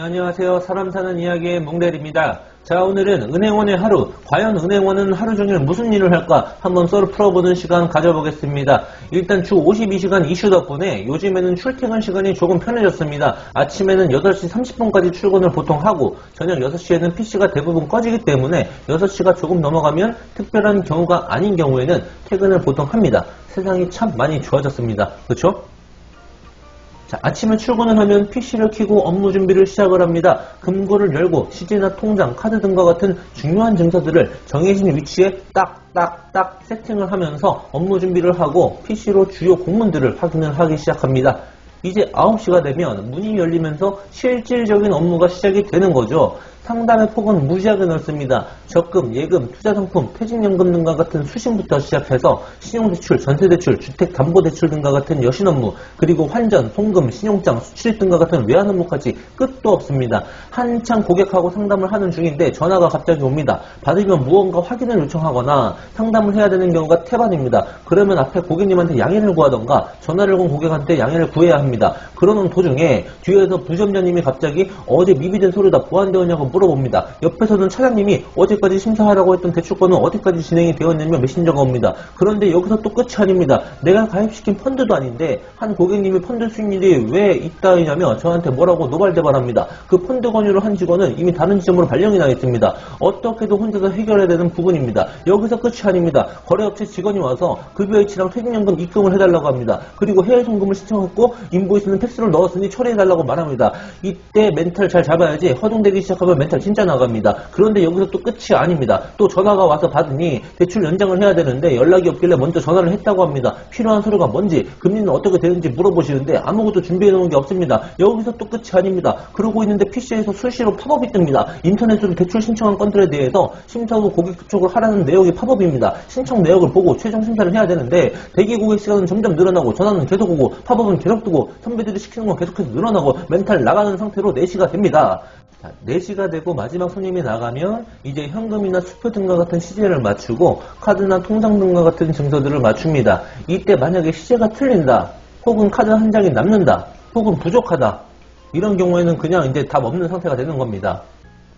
안녕하세요. 사람 사는 이야기의 몽델입니다. 자, 오늘은 은행원의 하루, 과연 은행원은 하루 종일 무슨 일을 할까 한번 썰을 풀어보는 시간 가져보겠습니다. 일단 주 52시간 이슈 덕분에 요즘에는 출퇴근 시간이 조금 편해졌습니다. 아침에는 8시 30분까지 출근을 보통 하고 저녁 6시에는 PC가 대부분 꺼지기 때문에 6시가 조금 넘어가면 특별한 경우가 아닌 경우에는 퇴근을 보통 합니다. 세상이 참 많이 좋아졌습니다. 그렇죠? 자, 아침에 출근을 하면 PC를 켜고 업무 준비를 시작을 합니다. 금고를 열고 시제나 통장, 카드 등과 같은 중요한 증서들을 정해진 위치에 딱딱딱 세팅을 하면서 업무 준비를 하고 PC로 주요 공문들을 확인을 하기 시작합니다. 이제 9시가 되면 문이 열리면서 실질적인 업무가 시작이 되는 거죠. 상담의 폭은 무지하게 넓습니다. 적금, 예금, 투자상품, 퇴직연금 등과 같은 수신부터 시작해서 신용대출, 전세대출, 주택담보대출 등과 같은 여신 업무, 그리고 환전, 송금, 신용장, 수출입 등과 같은 외환 업무까지 끝도 없습니다. 한창 고객하고 상담을 하는 중인데 전화가 갑자기 옵니다. 받으면 무언가 확인을 요청하거나 상담을 해야 되는 경우가 태반입니다. 그러면 앞에 고객님한테 양해를 구하던가 전화를 건 고객한테 양해를 구해야 합니다. 그러는 도중에 뒤에서 부점장님이 갑자기 어제 미비된 서류다 보완되었냐고 물어봅니다. 옆에서는 차장님이 어제까지 심사하라고 했던 대출권은 어디까지 진행이 되었냐며 메신저가 옵니다. 그런데 여기서 또 끝이 아닙니다. 내가 가입시킨 펀드도 아닌데 한 고객님이 펀드 수익률이 왜 있다냐며 저한테 뭐라고 노발대발합니다. 그 펀드 권유를 한 직원은 이미 다른 지점으로 발령이 나 있습니다. 어떻게도 혼자서 해결해야 되는 부분입니다. 여기서 끝이 아닙니다. 거래업체 직원이 와서 급여일치랑 퇴직연금 입금을 해달라고 합니다. 그리고 해외송금을 신청했고 인보이스는 팩스를 넣었으니 처리해달라고 말합니다. 이때 멘탈 잘 잡아야지 허둥대기 시작하면 멘탈 진짜 나갑니다. 그런데 여기서 또 끝이 아닙니다. 또 전화가 와서 받으니 대출 연장을 해야 되는데 연락이 없길래 먼저 전화를 했다고 합니다. 필요한 서류가 뭔지, 금리는 어떻게 되는지 물어보시는데 아무것도 준비해놓은 게 없습니다. 여기서 또 끝이 아닙니다. 그러고 있는데 PC에서 수시로 팝업이 뜹니다. 인터넷으로 대출 신청한 건들에 대해서 심사 후 고객 접촉을 하라는 내용이 팝업입니다. 신청 내역을 보고 최종 심사를 해야 되는데 대기 고객 시간은 점점 늘어나고 전화는 계속 오고 팝업은 계속 뜨고 선배들이 시키는 건 계속해서 늘어나고 멘탈 나가는 상태로 4시가 됩니다. 자, 4시가 되고 마지막 손님이 나가면 이제 현금이나 수표 등과 같은 시제를 맞추고 카드나 통장 등과 같은 증서들을 맞춥니다. 이때 만약에 시제가 틀린다, 혹은 카드 한 장이 남는다, 혹은 부족하다, 이런 경우에는 그냥 이제 답 없는 상태가 되는 겁니다.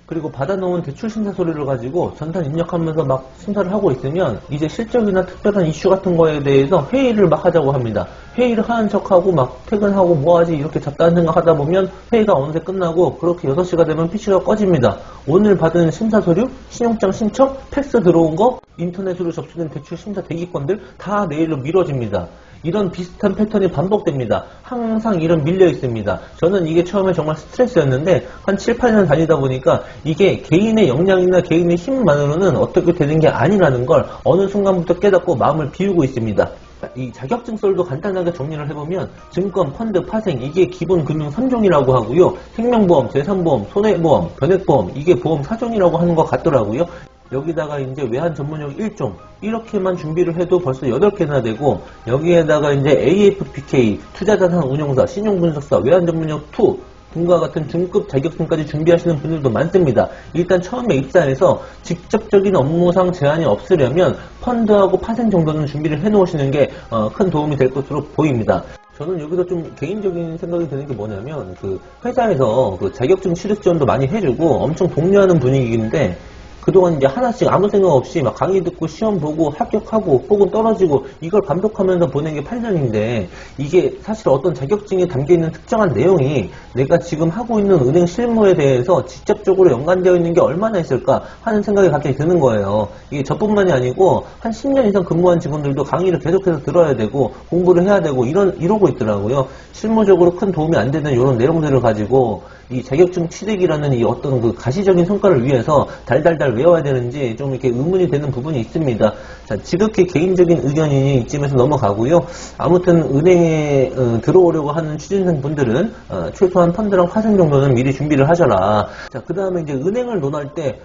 그리고 받아놓은 대출 심사 서류를 가지고 전산 입력하면서 막 심사를 하고 있으면 이제 실적이나 특별한 이슈 같은 거에 대해서 회의를 막 하자고 합니다. 회의를 하는 척하고 막 퇴근하고 뭐하지 이렇게 잡다한 생각 하다 보면 회의가 어느새 끝나고 그렇게 6시가 되면 PC가 꺼집니다. 오늘 받은 심사 서류, 신용장 신청, 팩스 들어온 거, 인터넷으로 접수된 대출 심사 대기권들 다 내일로 미뤄집니다. 이런 비슷한 패턴이 반복됩니다. 항상 이런 밀려 있습니다. 저는 이게 처음에 정말 스트레스였는데 한 7, 8년 다니다 보니까 이게 개인의 역량이나 개인의 힘만으로는 어떻게 되는 게 아니라는 걸 어느 순간부터 깨닫고 마음을 비우고 있습니다. 이 자격증설도 간단하게 정리를 해보면 증권, 펀드, 파생 이게 기본 금융 3종이라고 하고요. 생명보험, 재산보험, 손해보험, 변액보험 이게 보험 4종이라고 하는 것 같더라고요. 여기다가 이제 외환 전문용 1종 이렇게만 준비를 해도 벌써 8개나 되고 여기에다가 이제 AFPK, 투자자산 운용사, 신용분석사, 외환 전문용 2 등과 같은 중급 자격증까지 준비하시는 분들도 많습니다. 일단 처음에 입사해서 직접적인 업무상 제한이 없으려면 펀드하고 파생 정도는 준비를 해놓으시는 게 큰 도움이 될 것으로 보입니다. 저는 여기서 좀 개인적인 생각이 드는 게 뭐냐면 그 회사에서 그 자격증 취득 지원도 많이 해주고 엄청 독려하는 분위기인데 그동안 이제 하나씩 아무 생각 없이 막 강의 듣고 시험 보고 합격하고 혹은 떨어지고 이걸 반복하면서 보낸 게 8년인데 이게 사실 어떤 자격증에 담겨있는 특정한 내용이 내가 지금 하고 있는 은행 실무에 대해서 직접적으로 연관되어 있는 게 얼마나 있을까 하는 생각이 갑자기 드는 거예요. 이게 저뿐만이 아니고 한 10년 이상 근무한 직원들도 강의를 계속해서 들어야 되고 공부를 해야 되고 이러고 있더라고요. 실무적으로 큰 도움이 안 되는 이런 내용들을 가지고 이 자격증 취득이라는 이 어떤 그 가시적인 성과를 위해서 달달달 외워야 되는지 좀 이렇게 의문이 되는 부분이 있습니다. 자, 지극히 개인적인 의견이니 이쯤에서 넘어가고요. 아무튼 은행에 들어오려고 하는 취준생 분들은 최소한 펀드랑 파생 정도는 미리 준비를 하셔라. 자, 그 다음에 이제 은행을 논할 때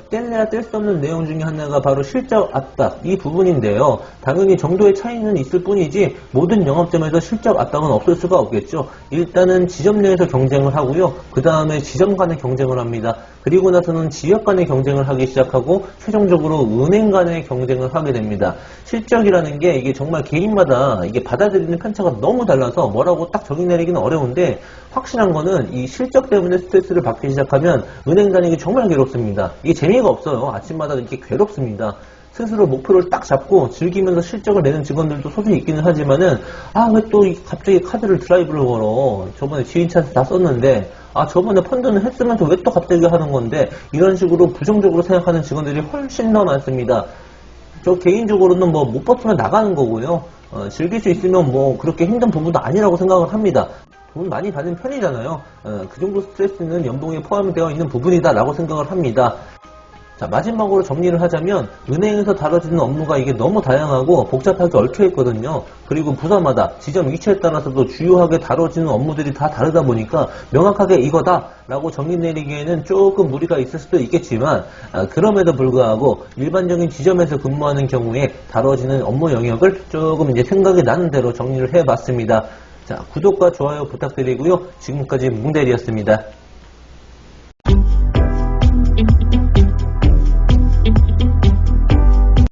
뗄래야 뗄 수 없는 내용 중에 하나가 바로 실적 압박 이 부분인데요. 당연히 정도의 차이는 있을 뿐이지 모든 영업점에서 실적 압박은 없을 수가 없겠죠. 일단은 지점 내에서 경쟁을 하고요. 그 다음에 지점 간의 경쟁을 합니다. 그리고 나서는 지역 간의 경쟁을 하기 나기 시작하고 최종적으로 은행 간의 경쟁을 하게 됩니다. 실적이라는 게 이게 정말 개인마다 이게 받아들이는 편차가 너무 달라서 뭐라고 딱 정의 내리기는 어려운데, 확실한 거는 이 실적 때문에 스트레스를 받기 시작하면 은행 다니기 정말 괴롭습니다. 이게 재미가 없어요. 아침마다 이렇게 괴롭습니다. 스스로 목표를 딱 잡고 즐기면서 실적을 내는 직원들도 소수 있기는 하지만은, 왜 또 갑자기 카드를 드라이브를 걸어. 저번에 지인 차트 다 썼는데, 저번에 펀드는 했으면서 왜 또 갑자기 하는 건데, 이런 식으로 부정적으로 생각하는 직원들이 훨씬 더 많습니다. 저 개인적으로는 뭐 못 버티면 나가는 거고요. 즐길 수 있으면 뭐 그렇게 힘든 부분도 아니라고 생각을 합니다. 돈 많이 받는 편이잖아요. 그 정도 스트레스는 연봉에 포함되어 있는 부분이다라고 생각을 합니다. 자, 마지막으로 정리를 하자면 은행에서 다뤄지는 업무가 이게 너무 다양하고 복잡하게 얽혀있거든요. 그리고 부서마다 지점 위치에 따라서도 주요하게 다뤄지는 업무들이 다 다르다 보니까 명확하게 이거다 라고 정의 내리기에는 조금 무리가 있을 수도 있겠지만, 그럼에도 불구하고 일반적인 지점에서 근무하는 경우에 다뤄지는 업무 영역을 조금 이제 생각이 나는 대로 정리를 해봤습니다. 자, 구독과 좋아요 부탁드리고요. 지금까지 뭉대리였습니다.